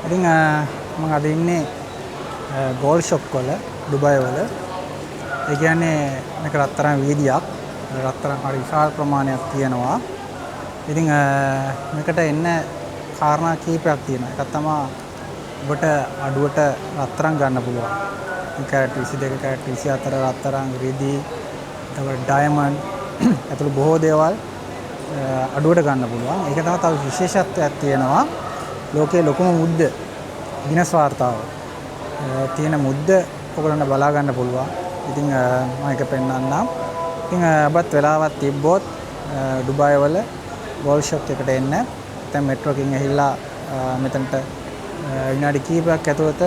ඉතින් මම අද ඉන්නේ ගෝල්ඩ් ෂොප් වල දුබයි වල. ඒ කියන්නේ මේක රත්තරන් වීදියක්. රත්තරන් හරි විශාල ප්‍රමාණයක් තියෙනවා. ඉතින් මේකට එන්න කාරණා කීපයක් තියෙනවා. එකක් තමයි ඔබට අඩුවට රත්තරන් ගන්න පුළුවන්. කැරට් 22 කැරට් 24 රත්තරන් රිදී එතකොට ඩයමන්ඩ් ඇතුළු බොහෝ දේවල් අඩුවට ගන්න පුළුවන්. ඒක තමයි තව විශේෂත්වයක් තියෙනවා. ලෝකයේ ලොකුම මුද්ද ගිනස් වාර්තාව තියෙන මුද්ද ඔයගොල්ලන්ට බලා ගන්න පුළුවන්. ඉතින් මම ඒක පෙන්නන්නම්. ඉතින් ඔබත් වෙලාවක් තිබ්බොත් ඩුබායි වල ගෝල්ඩ් ෂොප් එකට එන්න. දැන් මෙට්‍රෝ එකකින් ඇහිලා මෙතනට විනාඩි කිහිපයක් ඇතුළත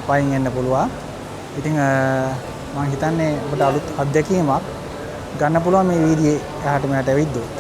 පයින් එන්න පුළුවන්. ඉතින් මම හිතන්නේ ඔබට අලුත් අත්දැකීමක් ගන්න පුළුවන් මේ වීදියේ එහාට මෙහාට ඇවිද්දොත්.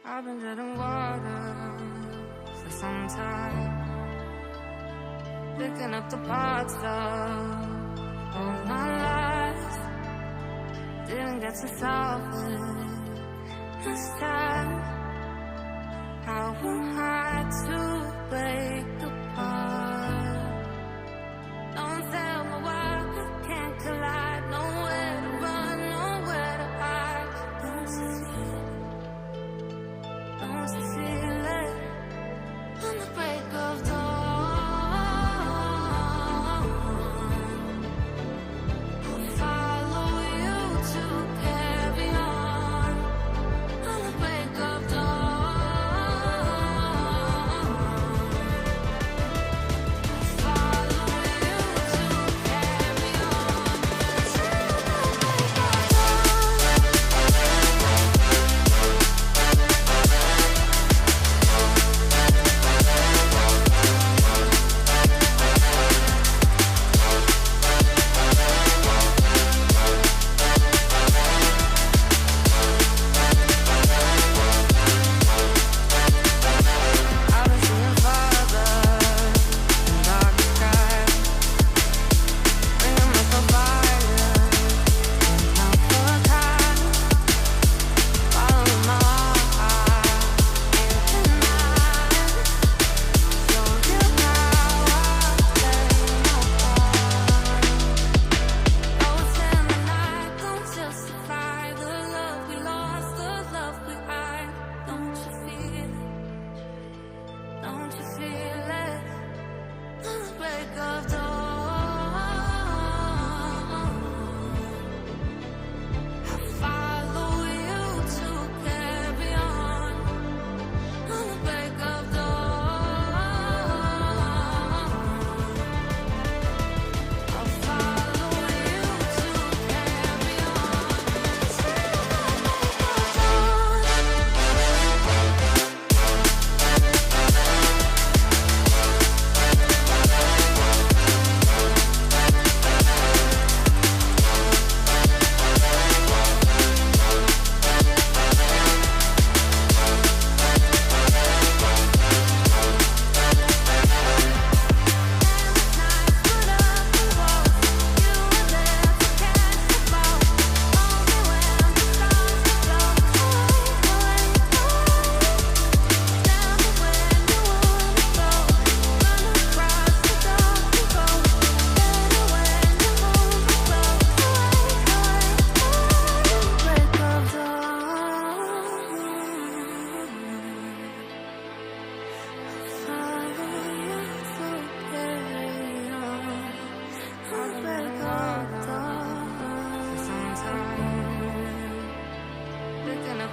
I've been treading water for some time, picking up the parts of all my life. Didn't get to solve it this time. How am I to break apart? Don't tell me why I can't collide. Nowhere to run, nowhere to hide. Don't you feel it? On the break of dawn, I'll follow you to carry on. On the break of dawn, I'll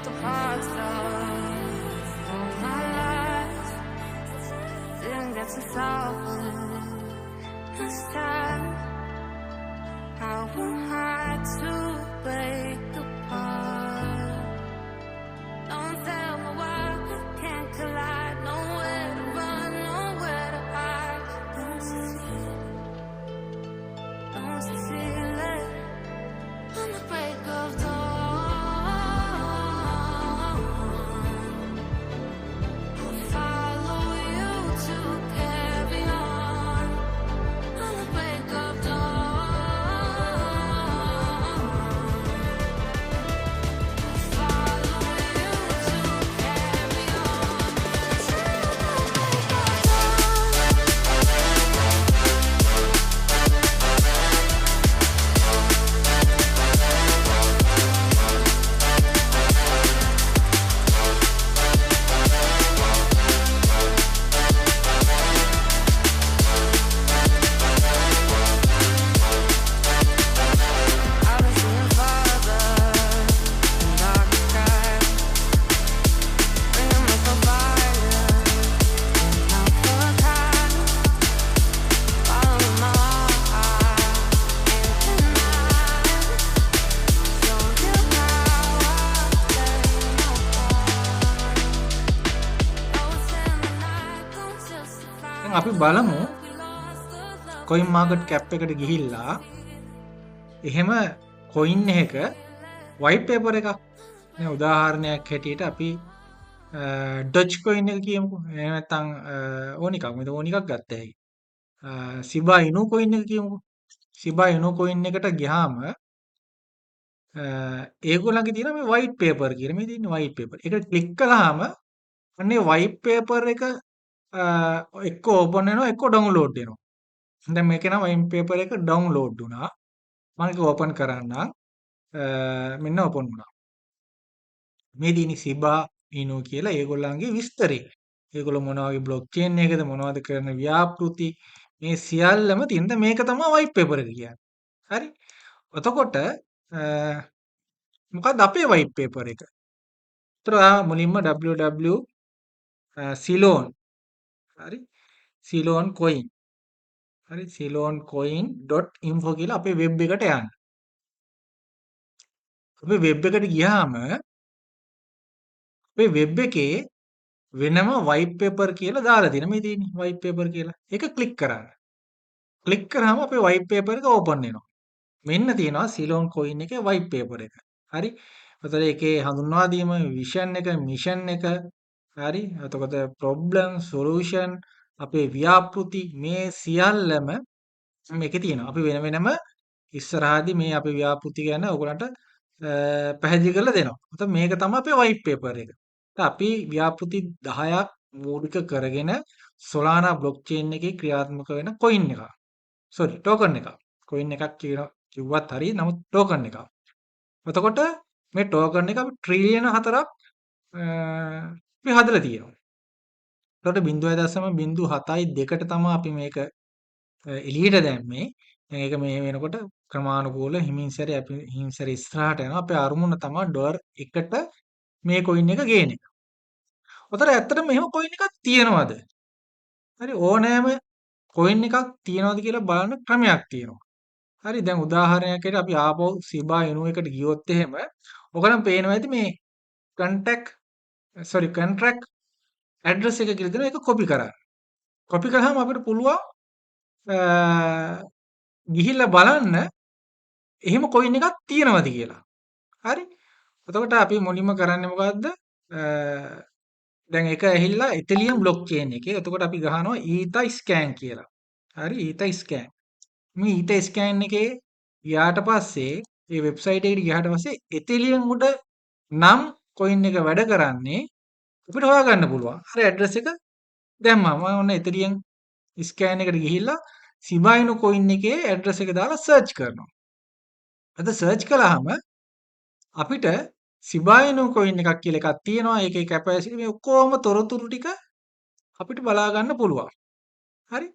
the parts of all my life. Didn't get to solve it this time. How am I to break apart? Don't tell me why we can't collide. Nowhere to run, nowhere to hide. Don't steal it. On the break of dawn, I'll follow you to carry on. On the break of dawn, I'll follow you to carry on. Till the break of I was seeing farther in dark skies. Bringing me for violence, not for time. Follow my heart, can't deny. Show you how I play no part. Lost in the night, don't justify දැන් අපි the බලමු love we lost, the love coin market cap එකට ගිහිල්ලා එහෙම coin එකක white paper එකක් දැන් උදාහරණයක් හැටියට අපි ඩොජ් කොයින් එක කියමුකෝ. එහෙම නැත්නම් ඕන එකක්. මෙතන ඕන එකක් ගත්ත හැකි. සිබා ඉනු කොයින් එක කියමුකෝ. සිබා ඉනු කොයින් එකට ගියාම ඒගොල්ලන්ගේ තියෙන මේ වයිට් පේපර් කියලා මේ තියෙන වයිට් පේපර්. ඒක ක්ලික් කළාම අන්නේ වයිට් පේපර් එක එක්ක ඕපන් වෙනවා එක්ක ඩවුන්ලෝඩ් වෙනවා. දැන් මේකේ නම් වයිට් පේපර් එක ඩවුන්ලෝඩ් වුණා. මම ඒක ඕපන් කරන්නම්. මෙන්න ඕපන් වුණා. මේ තියෙන සිබා ඉනු කියලා ඒගොල්ලන්ගේ විස්තරේ. ඒගොල්ලෝ මොන වගේ බ්ලොක් චේන් එකද මොනවද කරන ව්‍යාපෘති මේ සියල්ලම තියෙන මේක තමයි වයිට් පේපර් එක කියන්නේ. හරි. එතකොට මොකක්ද අපේ වයිට් පේපර් එක? ඒතර මුලින්ම www සිලෝන් හරි සිලෝන් කොයින් හරි ceyloncoin.info කියලා අපේ වෙබ් එකට යන්න. අපේ වෙබ් එකට ගියාම අපේ වෙබ් එකේ වෙනම වයිට් පේපර් කියලා දාලා තියෙනවා. මේ තියෙන්නේ වයිට් පේපර් කියලා. ඒක ක්ලික් කරන්න. ක්ලික් කරාම අපේ වයිට් පේපර් එක ඕපන් වෙනවා. මෙන්න තියෙනවා සිලෝන් කොයින් එකේ වයිට් පේපර් එක. හරි. එතකොට ඒකේ හඳුන්වා දීම විෂන් එක මිෂන් එක හරි. එතකොට ප්‍රොබ්ලම් සොලියුෂන් අපේ ව්‍යාපෘති මේ සියල්ලම මේකේ තියෙනවා. අපි වෙන වෙනම ඉස්සරහදී මේ අපේ ව්‍යාපෘති ගැන ඔයගලන්ට පැහැදිලි කරලා දෙනවා. එතකොට මේක තමයි අපේ වයිට් පේපර් එක. අපි ව්‍යාපෘති 10ක් මූලික කරගෙන Solana blockchain එකේ ක්‍රියාත්මක වෙන කොයින් එකක්. ටෝකන් එකක්. කොයින් එකක් කිව්වත් හරි. නමුත් ටෝකන් එකක්. එතකොට මේ ටෝකන් එක අපි ට්‍රිලියන 4ක් අපි හදලා තියෙනවා. එතකොට 0.072ට තමයි අපි මේක එළියට දැම්මේ. දැන් ඒක මේ වෙනකොට ක්‍රමානුකූල හිමින්සර ඉස්සරහට යනවා. අපේ අරමුණ තමයි ඩොලර් 1ට මේ කොයින් එක ගේන එක. උතර ඇත්තටම මෙහෙම කොයින් එකක් තියෙනවද? හරි ඕනෑම කොයින් එකක් තියෙනවද කියලා බලන්න ක්‍රමයක් තියෙනවා. හරි දැන් උදාහරණයක් ඇරෙයි අපි ආපහු සිබා ඉනු එකට ගියොත් එහෙම ඔයගලන් පේනවා ඇති මේ contract address එක කියලා දෙනවා ඒක කොපි කරන්න. කොපි කරාම අපිට පුළුවන් ගිහිල්ලා බලන්න එහෙම කොයින් එකක් තියෙනවද කියලා. හරි. එතකොට අපි මුලින්ම කරන්නේ මොකද්ද? දැන් ඒක ඇහිල්ලා Ethereum blockchain එකේ. එතකොට අපි ගහනවා EtherScan කියලා. හරි EtherScan. මේ EtherScan එකේ ගියාට පස්සේ මේ වෙබ්සයිට් එකට ගියාට පස්සේ Ethereum උඩ නම් කොයින් එක වැඩ කරන්නේ අපිට හොයාගන්න පුළුවන්. හරි ඇඩ්‍රස් එක දැම්මම මම ඔන්න Ethereum ස්කෑන් එකට ගිහිල්ලා Shiba Inu කොයින් එකේ ඇඩ්‍රස් එක දාලා සර්ච් කරනවා. අද සර්ච් කළාම අපිට Shiba Inu කොයින් එකක් කියලා එකක් තියෙනවා. ඒකේ කැපැසිටි මේ ඔක්කොම තොරතුරු ටික අපිට බලා ගන්න පුළුවන්. හරි.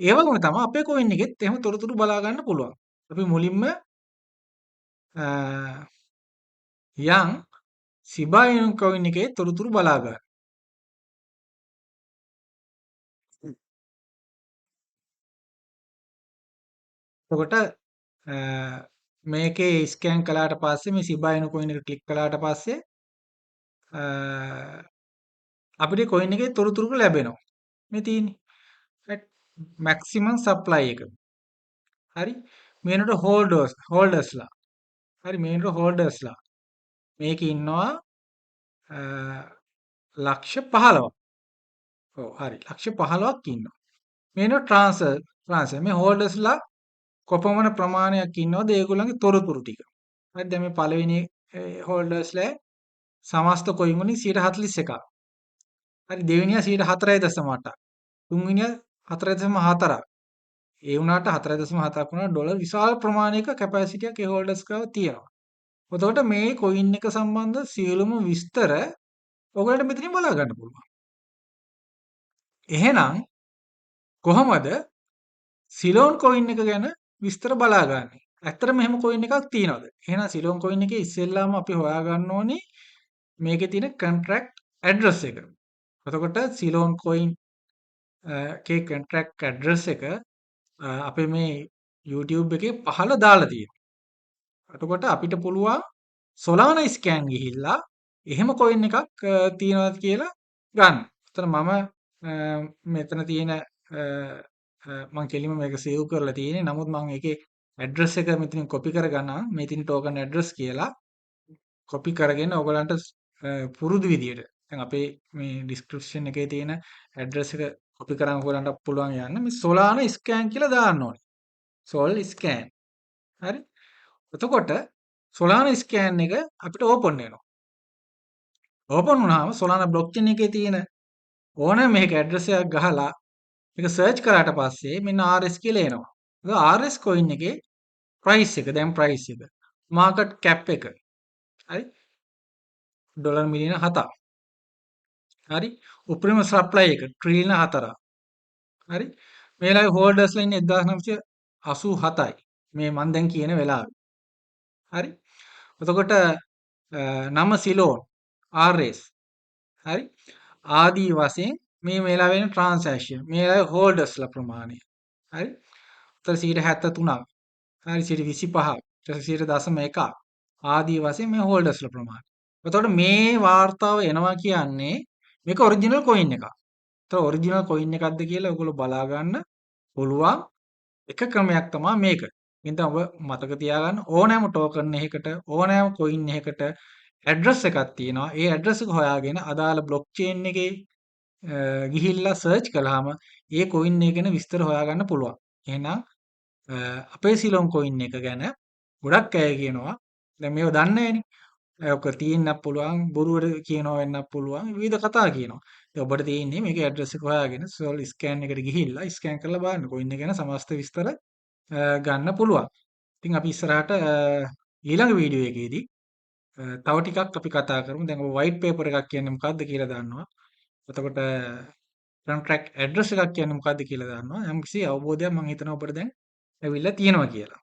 ඒ වගේම තමයි අපේ කොයින් එකෙත් එහෙම තොරතුරු බලා ගන්න පුළුවන්. අපි මුලින්ම යම් සිබා ඉනු කොයින් එකේ තොරතුරු බලා ගන්න. එතකොට අ, මේකේ ස්කෑන් කළාට පස්සේ මේ සිබා ඉනු කොයින් එක ක්ලික් කළාට පස්සේ අපිට කොයින් එකේ තොරතුරු ලැබෙනවා. මේ තියෙන්නේ. මැක්සිමම් සප්ලයි එක. හරි. මේනට හෝල්ඩර්ස්ලා. හරි මේනට හෝල්ඩර්ස්ලා. මේකේ ඉන්නවා අ, ලක්ෂ 15ක්. ඔව් හරි. ලක්ෂ 15ක් ඉන්නවා. මේනට ට්‍රාන්ස්ෆර් මේ හෝල්ඩර්ස්ලා කොපමණ ප්‍රමාණයක් ඉන්නවද ඒගොල්ලන්ගේ තොරතුරු ටික. හරි දැන් මේ පළවෙනි හෝල්ඩර්ස්ලා සමස්ත කොයින් වලින් 41%ක්. හරි දෙවෙනියා 4.8. තුන්වෙනියා 4.4. ඒ වුණාට 4.7ක් වුණා ඩොලර් විශාල ප්‍රමාණයක කැපැසිටියක් ඒ හෝල්ඩර්ස් ගාව තියෙනවා. එතකොට මේ කොයින් එක සම්බන්ධ සියලුම විස්තර ඔයගලට මෙතනින් බලා ගන්න පුළුවන්. එහෙනම් කොහොමද සිලෝන් කොයින් එක ගැන විස්තර බලාගන්නේ? ඇත්තටම එහෙම කොයින් එකක් තියෙනවද? එහෙනම් සිලෝන් කොයින් එකේ ඉස්සෙල්ලාම අපි හොයාගන්න ඕනේ මේකේ තියෙන contract address එක. එතකොට සිලෝන් කොයින් කේ contract address එක අපේ මේ YouTube එකේ පහළ දාලා තියෙනවා. එතකොට අපිට පුළුවන් Solana scan ගිහිල්ලා එහෙම කොයින් එකක් තියෙනවද කියලා ගන්න. එතන මම මෙතන තියෙන මම කෙලින්ම මේක සේව් කරලා තියෙන්නේ. නමුත් මම ඒකේ ඇඩ්‍රස් එක මෙතනින් කොපි කරගන්නවා. මේ තියෙන token address කියලා කොපි කරගෙන ඔයගලන්ට පුරුදු විදියට දැන් අපේ මේ description එකේ තියෙන ඇඩ්‍රස් එක කොපි කරන් ඔයගලන්ට පුළුවන් යන්න මේ Solana scan කියලා දාන්න ඕනේ. Sol scan. හරි. එතකොට Solana scan එක අපිට ඕපන් වෙනවා. ඕපන් වුණාම Solana blockchain එකේ තියෙන ඕනෑම මේක ඇඩ්‍රස් එකක් ගහලා මේක සර්ච් කරාට පස්සේ මෙන්න RS කියලා එනවා. ඒක RS coin එකේ price එක දැන් price එක. market cap එක. හරි. ඩොලර් මිලියන 7ක්. හරි. උපරිම සප්ලයි එක ට්‍රිලියන 4ක්. හරි. මේ වෙලාවේ හෝල්ඩර්ස්ලා ඉන්නේ 1987යි. මේ මම දැන් කියන වෙලාවේ. හරි. එතකොට නම සිලෝන් RS. හරි. ආදී වශයෙන් මේ වෙලාවේ වෙන ට්‍රාන්සැක්ෂන් මේ වෙලාවේ හෝල්ඩර්ස්ලා ප්‍රමාණය. හරි. උතර 73ක්. හරි 25ක්. ඊට 0.1ක්. ආදී වශයෙන් මේ හෝල්ඩර්ස්ලා ප්‍රමාණය. එතකොට මේ වාර්තාව එනවා කියන්නේ මේක ඔරිජිනල් කොයින් එකක්. ඒතර ඔරිජිනල් කොයින් එකක්ද කියලා ඔයගොල්ලෝ බලා ගන්න පුළුවන් එක ක්‍රමයක් තමයි මේක. ඉතින් ඔබ මතක තියාගන්න ඕනෑම ටෝකන් එකකට ඕනෑම කොයින් එකකට ඇඩ්‍රස් එකක් තියෙනවා. ඒ ඇඩ්‍රස් එක හොයාගෙන අදාළ බ්ලොක්චේන් එකේ ගිහිල්ලා සර්ච් කළාම ඒ කොයින් එක ගැන විස්තර හොයාගන්න පුළුවන්. එහෙනම් අපේ සිලෝන් කොයින් එක ගැන ගොඩක් අය කියනවා දැන් මේව දන්නේ නැහැනේ. ඔක තියෙන්නත් පුළුවන් බොරුවට කියනවා වෙන්නත් පුළුවන් විවිධ කතා කියනවා. ඉතින් ඔබට තියෙන්නේ මේකේ ඇඩ්‍රස් එක හොයාගෙන සෝල් ස්කෑන් එකට ගිහිල්ලා ස්කෑන් කරලා බලන්න කොයින් එක ගැන සමස්ත විස්තර ගන්න පුළුවන්. ඉතින් අපි ඉස්සරහට ඊළඟ වීඩියෝ එකේදී තව ටිකක් අපි කතා කරමු. දැන් ඔය white paper එකක් කියන්නේ මොකක්ද කියලා දන්නවා. එතකොට contract address එකක් කියන්නේ මොකක්ද කියලා දන්නවා. යම්කිසි අවබෝධයක් මම හිතනවා ඔබට දැන් ඇවිල්ලා තියෙනවා කියලා.